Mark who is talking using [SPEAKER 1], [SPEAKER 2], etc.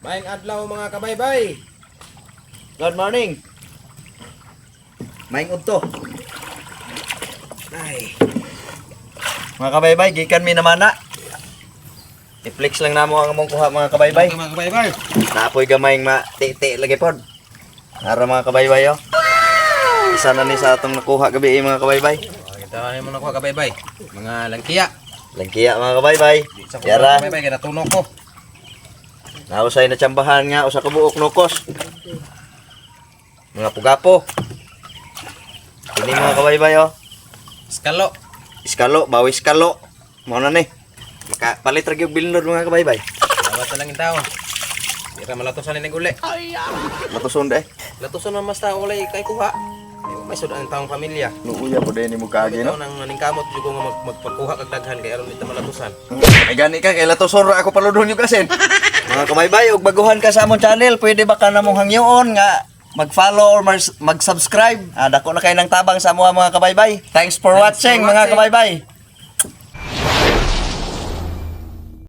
[SPEAKER 1] Maayong adlaw mga kabaybay.
[SPEAKER 2] Good morning. Maing udto.
[SPEAKER 1] Ay,
[SPEAKER 2] Mga kabaybay, gikan mi naman na. I-flex lang namo ang among kuha mga kabaybay.
[SPEAKER 1] mga kabaybay.
[SPEAKER 2] Napoy gamayng ma-ti-ti lagi pod. Para mga kabaybay oh. Isa na ni sa atong nakuha gabi mga kabaybay.
[SPEAKER 1] Kita ay mo nakuha kabaybay. Mga langkiya.
[SPEAKER 2] Langkiya mga kabaybay.
[SPEAKER 1] Sa kuha
[SPEAKER 2] Yara,
[SPEAKER 1] kabaybay kaya natunog ko.
[SPEAKER 2] nausay na tsambahan nga usa ka buok nukos. Mga pugapo. Ini mga kabaybay oh.
[SPEAKER 1] Skalo.
[SPEAKER 2] Iskalo, bawi iskalo. Mo na ni. Makapalit ra gyud bilnod mga kabaybay.
[SPEAKER 1] Lawat na lang in taon. Ira malatusan ni uli.
[SPEAKER 2] Matuson eh.
[SPEAKER 1] Latusan man mas tao ulay kay kuha. May sudan ang taong pamilya.
[SPEAKER 2] Nuuya po din ni mo kagi no.
[SPEAKER 1] Nang naningkamot jud ko nga magpagkuha kag daghan kay aron dito malatusan.
[SPEAKER 2] Ay gani ka kay latuson ra ako paludon yung kasin. Mga kabaybay, ug baguhan ka sa among channel, pwede ba ka namong hangyoon nga mag-follow or mag-subscribe. Dako na kay nang tabang sa mga kabaybay. Thanks for watching mga kabaybay.